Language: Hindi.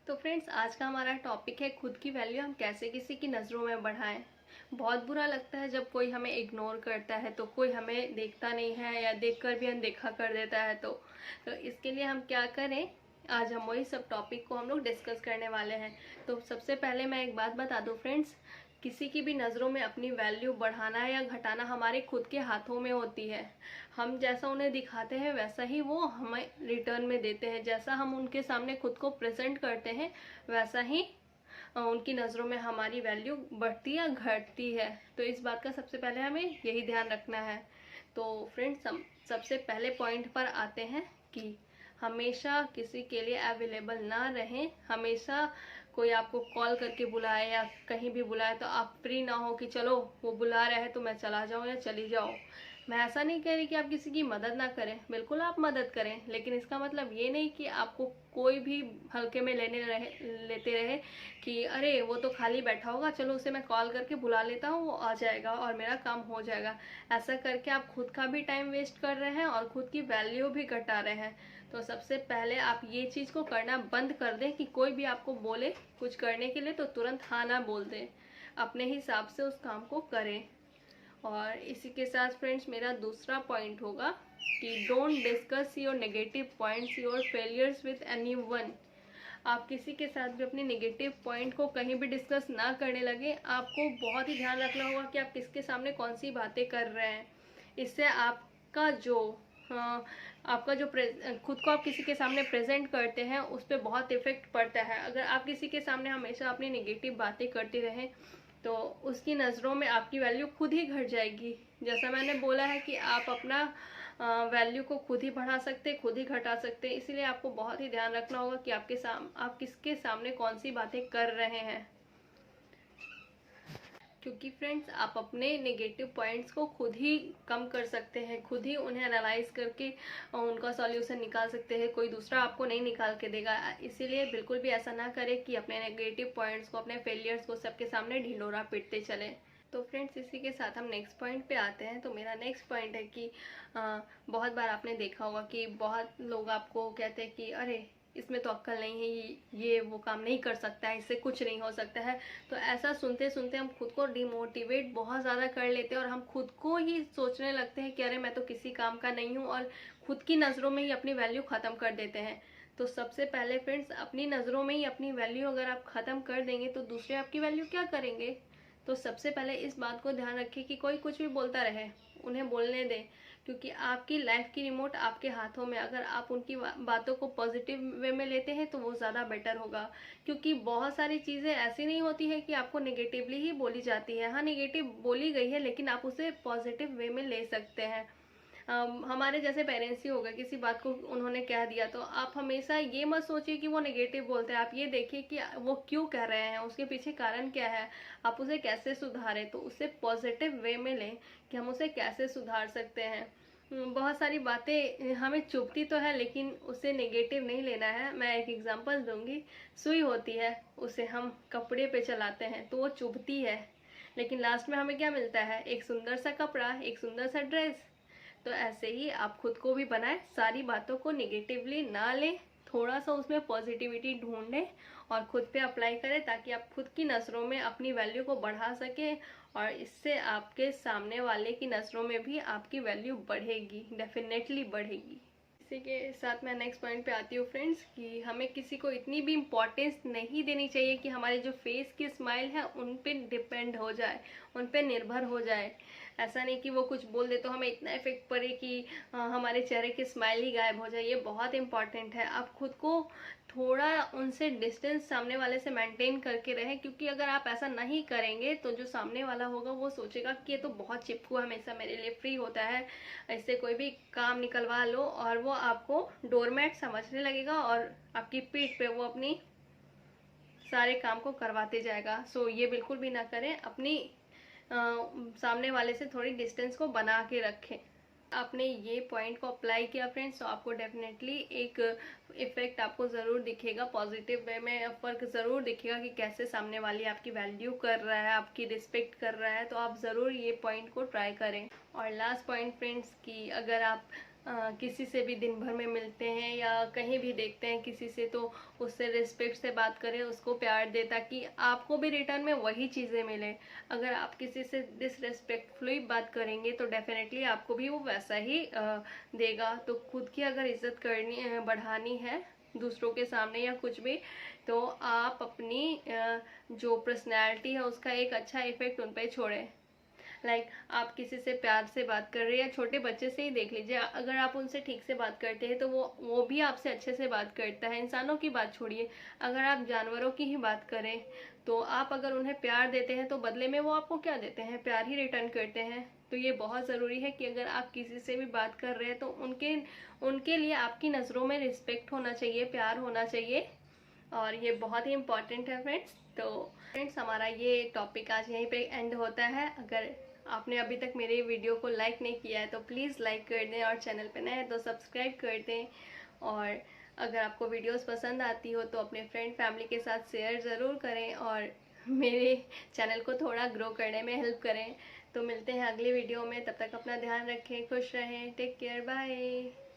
तो फ्रेंड्स, आज का हमारा टॉपिक है खुद की वैल्यू हम कैसे किसी की नज़रों में बढ़ाएं। बहुत बुरा लगता है जब कोई हमें इग्नोर करता है, तो कोई हमें देखता नहीं है या देखकर भी अनदेखा कर देता है। तो इसके लिए हम क्या करें, आज हम वही सब टॉपिक को हम लोग डिस्कस करने वाले हैं। तो सबसे पहले मैं एक बात बता दूं फ्रेंड्स, किसी की भी नज़रों में अपनी वैल्यू बढ़ाना या घटाना हमारे खुद के हाथों में होती है। हम जैसा उन्हें दिखाते हैं वैसा ही वो हमें रिटर्न में देते हैं। जैसा हम उनके सामने खुद को प्रेजेंट करते हैं वैसा ही उनकी नज़रों में हमारी वैल्यू बढ़ती या घटती है। तो इस बात का सबसे पहले हमें यही ध्यान रखना है। तो फ्रेंड्स, हम सबसे पहले पॉइंट पर आते हैं कि हमेशा किसी के लिए अवेलेबल ना रहें। हमेशा कोई आपको कॉल करके बुलाए या कहीं भी बुलाए तो आप फ्री ना हो कि चलो वो बुला रहे हैं तो मैं चला जाऊं या चली जाऊं। मैं ऐसा नहीं कह रही कि आप किसी की मदद ना करें, बिल्कुल आप मदद करें, लेकिन इसका मतलब ये नहीं कि आपको कोई भी हल्के में लेते रहे कि अरे वो तो खाली बैठा होगा, चलो उसे मैं कॉल करके बुला लेता हूँ, वो आ जाएगा और मेरा काम हो जाएगा। ऐसा करके आप खुद का भी टाइम वेस्ट कर रहे हैं और खुद की वैल्यू भी घटा रहे हैं। तो सबसे पहले आप ये चीज़ को करना बंद कर दें कि कोई भी आपको बोले कुछ करने के लिए तो तुरंत हाँ ना बोल दें, अपने हिसाब से उस काम को करें। और इसी के साथ फ्रेंड्स, मेरा दूसरा पॉइंट होगा कि don't discuss your negative points your failures with anyone. आप किसी के साथ भी अपने नेगेटिव पॉइंट को कहीं भी डिस्कस ना करने लगे। आपको बहुत ही ध्यान रखना होगा कि आप किसके सामने कौन सी बातें कर रहे हैं। इससे आपका जो खुद को आप किसी के सामने प्रेजेंट करते हैं उस पर बहुत इफेक्ट पड़ता है। अगर आप किसी के सामने हमेशा अपनी नेगेटिव बातें करते रहें तो उसकी नज़रों में आपकी वैल्यू खुद ही घट जाएगी। जैसा मैंने बोला है कि आप अपना वैल्यू को खुद ही बढ़ा सकते, खुद ही घटा सकते। इसीलिए आपको बहुत ही ध्यान रखना होगा कि आप किसके सामने कौन सी बातें कर रहे हैं। क्योंकि फ्रेंड्स, आप अपने नेगेटिव पॉइंट्स को खुद ही कम कर सकते हैं, खुद ही उन्हें एनालाइज करके उनका सॉल्यूशन निकाल सकते हैं। कोई दूसरा आपको नहीं निकाल के देगा। इसीलिए बिल्कुल भी ऐसा ना करें कि अपने नेगेटिव पॉइंट्स को, अपने फेलियर्स को सबके सामने ढिंढोरा पीटते चले। तो फ्रेंड्स, इसी के साथ हम नेक्स्ट पॉइंट पे आते हैं। तो मेरा नेक्स्ट पॉइंट है कि बहुत बार आपने देखा होगा कि बहुत लोग आपको कहते हैं कि अरे इसमें तो अक्ल नहीं है, ये वो काम नहीं कर सकता है, इससे कुछ नहीं हो सकता है। तो ऐसा सुनते सुनते हम खुद को डिमोटिवेट बहुत ज़्यादा कर लेते हैं और हम खुद को ही सोचने लगते हैं कि अरे मैं तो किसी काम का नहीं हूँ, और खुद की नज़रों में ही अपनी वैल्यू ख़त्म कर देते हैं। तो सबसे पहले फ्रेंड्स, अपनी नज़रों में ही अपनी वैल्यू अगर आप ख़त्म कर देंगे तो दूसरे आपकी वैल्यू क्या करेंगे। तो सबसे पहले इस बात को ध्यान रखिए कि कोई कुछ भी बोलता रहे, उन्हें बोलने दें, क्योंकि आपकी लाइफ की रिमोट आपके हाथों में। अगर आप उनकी बातों को पॉजिटिव वे में लेते हैं तो वो ज़्यादा बेटर होगा। क्योंकि बहुत सारी चीज़ें ऐसी नहीं होती है कि आपको नेगेटिवली ही बोली जाती है। हाँ, नेगेटिव बोली गई है लेकिन आप उसे पॉजिटिव वे में ले सकते हैं। हमारे जैसे पेरेंट्स ही हो गए, किसी बात को उन्होंने कह दिया तो आप हमेशा ये मत सोचिए कि वो नेगेटिव बोलते हैं। आप ये देखिए कि वो क्यों कह रहे हैं, उसके पीछे कारण क्या है, आप उसे कैसे सुधारें। तो उसे पॉजिटिव वे में लें कि हम उसे कैसे सुधार सकते हैं। बहुत सारी बातें हमें चुभती तो है लेकिन उसे नेगेटिव नहीं लेना है। मैं एक एग्जांपल दूंगी। सुई होती है, उसे हम कपड़े पे चलाते हैं तो वो चुभती है, लेकिन लास्ट में हमें क्या मिलता है, एक सुंदर सा कपड़ा, एक सुंदर सा ड्रेस। तो ऐसे ही आप खुद को भी बनाएं, सारी बातों को नेगेटिवली ना लें, थोड़ा सा उसमें पॉजिटिविटी ढूंढें और खुद पे अप्लाई करें, ताकि आप खुद की नज़रों में अपनी वैल्यू को बढ़ा सकें और इससे आपके सामने वाले की नज़रों में भी आपकी वैल्यू बढ़ेगी, डेफिनेटली बढ़ेगी। इसी के साथ मैं नेक्स्ट पॉइंट पे आती हूँ फ्रेंड्स, कि हमें किसी को इतनी भी इम्पोर्टेंस नहीं देनी चाहिए कि हमारे जो फेस की स्माइल है उन पे डिपेंड हो जाए, उन पे निर्भर हो जाए। ऐसा नहीं कि वो कुछ बोल दे तो हमें इतना इफेक्ट पड़े कि हमारे चेहरे की स्माइल ही गायब हो जाए। ये बहुत इंपॉर्टेंट है। आप खुद को थोड़ा उनसे डिस्टेंस सामने वाले से मेंटेन करके रहें, क्योंकि अगर आप ऐसा नहीं करेंगे तो जो सामने वाला होगा वो सोचेगा कि ये तो बहुत चिपकू, हमेशा मेरे लिए फ्री होता है, इससे कोई भी काम निकलवा लो, और वो आपको डोरमैट समझने लगेगा और आपकी पीठ पे वो अपनी सारे काम को करवाते जाएगा। सो ये बिल्कुल भी ना करें। अपनी सामने वाले से थोड़ी डिस्टेंस को बना के रखें। आपने ये पॉइंट को अप्लाई किया फ्रेंड्स तो आपको डेफिनेटली एक इफेक्ट आपको ज़रूर दिखेगा, पॉजिटिव वे में फर्क ज़रूर दिखेगा कि कैसे सामने वाली आपकी वैल्यू कर रहा है, आपकी रिस्पेक्ट कर रहा है। तो आप ज़रूर ये पॉइंट को ट्राई करें। और लास्ट पॉइंट फ्रेंड्स, कि अगर आप किसी से भी दिन भर में मिलते हैं या कहीं भी देखते हैं किसी से, तो उससे रिस्पेक्ट से बात करें, उसको प्यार दें, ताकि आपको भी रिटर्न में वही चीज़ें मिले। अगर आप किसी से डिसरेस्पेक्टफुली बात करेंगे तो डेफिनेटली आपको भी वो वैसा ही देगा। तो खुद की अगर इज्जत करनी बढ़ानी है दूसरों के सामने या कुछ भी, तो आप अपनी जो पर्सनैलिटी है उसका एक अच्छा इफेक्ट उन पर छोड़ें। आप किसी से प्यार से बात कर रहे हैं, या छोटे बच्चे से ही देख लीजिए, अगर आप उनसे ठीक से बात करते हैं तो वो भी आपसे अच्छे से बात करता है। इंसानों की बात छोड़िए, अगर आप जानवरों की ही बात करें तो आप अगर उन्हें प्यार देते हैं तो बदले में वो आपको क्या देते हैं? प्यार ही रिटर्न करते हैं। तो ये बहुत ज़रूरी है कि अगर आप किसी से भी बात कर रहे हैं तो उनके लिए आपकी नज़रों में रिस्पेक्ट होना चाहिए, प्यार होना चाहिए, और ये बहुत ही इम्पॉर्टेंट है फ्रेंड्स। तो फ्रेंड्स, हमारा ये टॉपिक आज यहीं पे एंड होता है। अगर आपने अभी तक मेरे वीडियो को लाइक नहीं किया है तो प्लीज़ लाइक कर दें, और चैनल पे नए हैं तो सब्सक्राइब कर दें। और अगर आपको वीडियोस पसंद आती हो तो अपने फ्रेंड फैमिली के साथ शेयर ज़रूर करें, और मेरे चैनल को थोड़ा ग्रो करने में हेल्प करें। तो मिलते हैं अगली वीडियो में, तब तक अपना ध्यान रखें, खुश रहें, टेक केयर, बाय।